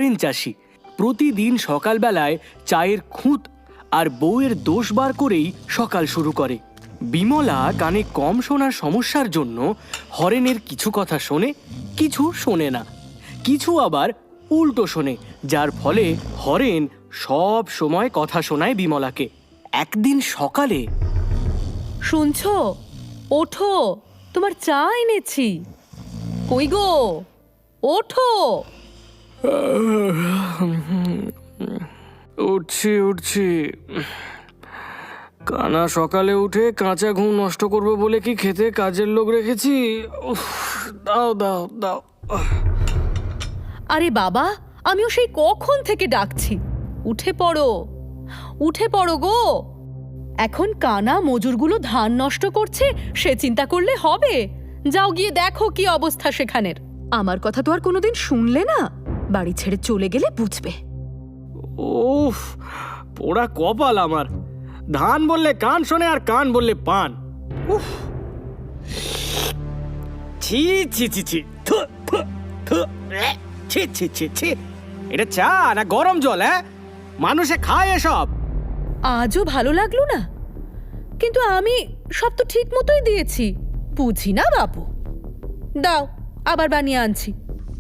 Horn চাষি প্রতিদিন সকালবেলায় চায়ের খুঁত আর বউয়ের দোষ বার করেই সকাল শুরু করে। বিমলা কানে কম শোনার সমস্যার জন্য হরেনের কিছু কথা শোনে, কিছু শোনে না, কিছু আবার উল্টো শোনে, যার ফলে হরেন সব সময় কথা শোনায় বিমলাকে। একদিন সকালে, শুনছো? ওঠো, তোমার চা এনেছি। কই গো, ওঠো। উঠছি। কানা সকালে উঠে কাঁচা ঘুম নষ্ট করবে বলে কি খেতে কাজের লোক রেখেছি? দাও। আরে বাবা, আমিও সেই কখন থেকে ডাকছি। উঠে পড়ো গো। এখন কানা মজুরগুলো ধান নষ্ট করছে, সে চিন্তা করলে হবে? যাও গিয়ে দেখো কি অবস্থা সেখানের। আমার কথা তো আর কোনোদিন শুনলে না, বাড়ি ছেড়ে চলে গেলে বুঝবে। উফ, পোড়া কপাল আমার। ধান বললে কান শোনে আর কান বললে পান। উফ, ছি। এটা চা না গরম জল? মানুষে খায় এসব? আজও ভালো লাগলো না, কিন্তু আমি সব তো ঠিক মতোই দিয়েছি। বুঝি না বাপু। দাও, আবার বানিয়ে আনছি।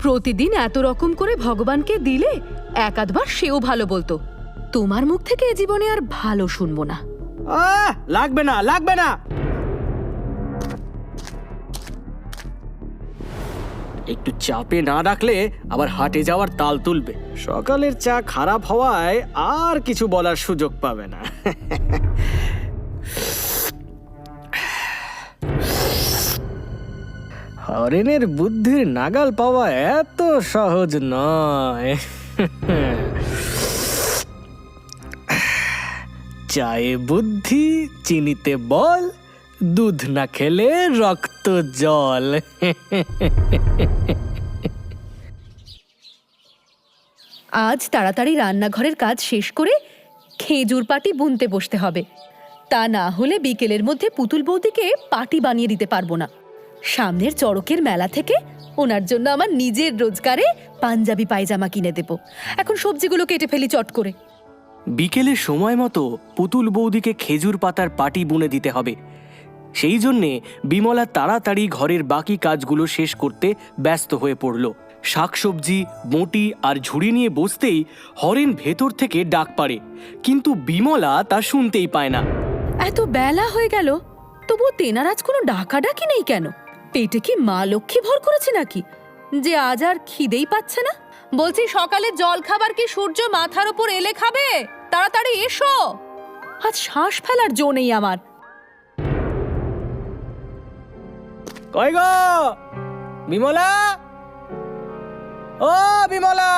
প্রতিদিন এত রকম করে ভগবানকে দিলে এক আধবার সেও ভালো বলতো। তোমার মুখ থেকে এ জীবনে আর ভালো শুনবো না। লাগবে না। একটু চাপে না রাখলে আবার হাটে যাওয়ার তাল তুলবে। সকালের চা খারাপ হওয়ায় আর কিছু বলার সুযোগ পাবে না। হরেনের বুদ্ধির নাগাল পাওয়া এত সহজ নয়। চায়ে বুদ্ধি, চিনিতে বল, দুধ না খেলে রক্ত জল। আজ তাড়াতাড়ি রান্নাঘরের কাজ শেষ করে খেজুর পাটি বুনতে বসতে হবে। তা না হলে বিকেলের মধ্যে পুতুল বৌদিকে পাটি বানিয়ে দিতে পারবো না। সামনের চড়কের মেলা থেকে ওনার জন্য আমার নিজের রোজগারে পাঞ্জাবি পায়জামা কিনে দেব। এখন সবজিগুলো কেটে ফেলি চট করে। বিকেলের সময় মতো পুতুল বৌদিকে খেজুর পাতার পাটি বুনে দিতে হবে। সেই জন্যে বিমলা তাড়াতাড়ি ঘরের বাকি কাজগুলো শেষ করতে ব্যস্ত হয়ে পড়ল। শাকসবজি, বঁটি আর ঝুড়ি নিয়ে বসতেই হরেন ভেতর থেকে ডাক পাড়ে, কিন্তু বিমলা তা শুনতেই পায় না। এত বেলা হয়ে গেল, তবুও তেনার আজ কোনো ডাকাডাকি নেই কেন? পেটে কি মা লক্ষ্মী ভর করেছে নাকি যে আজ আর খিদেই পাচ্ছে না? বলছি, সকালে জল খাবার কি সূর্য মাথার উপর এলে খাবে? তাড়াতাড়ি এসো, আজ শ্বাস ফেলার জো নেই আমার। কই গো বিমলা? ও বিমলা!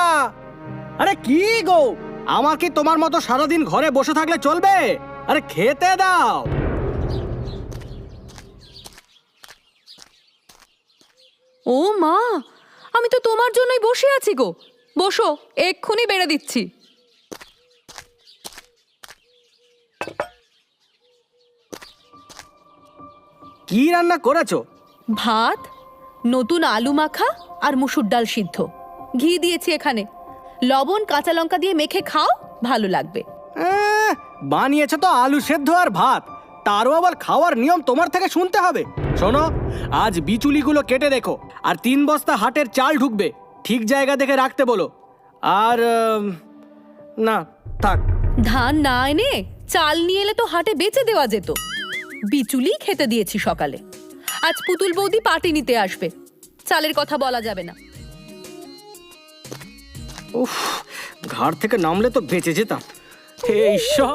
আরে কি গো, আমার কি তোমার মতো সারাদিন ঘরে বসে থাকলে চলবে? আরে খেতে দাও। ও মা, আমি তো তোমার জন্যই বসে আছি গো। বসো, এক্ষুনি বেড়ে দিচ্ছি। কি রান্না করেছো? ভাত, নতুন আলু মাখা আর মুসুর ডাল সিদ্ধ। ঘি দিয়েছি এখানে। লবণ কাঁচা লঙ্কা দিয়ে মেখে খাও, ভালো লাগবে। বানিয়েছো তো আলু সেদ্ধ আর ভাত, তারও আবার খাওয়ার নিয়ম তোমার থেকে শুনতে হবে? শোনো, আজ বিচুলিগুলো কেটে রেখো, আর 3 বস্তা হাটের চাল ঢুকবে। ঠিক জায়গা দেখে রাখতে বলো। আর না থাক। ধান না এনে চাল নিয়ে এলে তো হাটে বেচে দেওয়া যেত। বিচুলি খেতে দিয়েছি সকালে। আজ পুতুল বৌদি পাটি নিতে আসবে, চালের কথা বলা যাবে না। উফ, ঘাড় থেকে নামলে তো বেঁচে যেতাম। হে ঈশ্বর!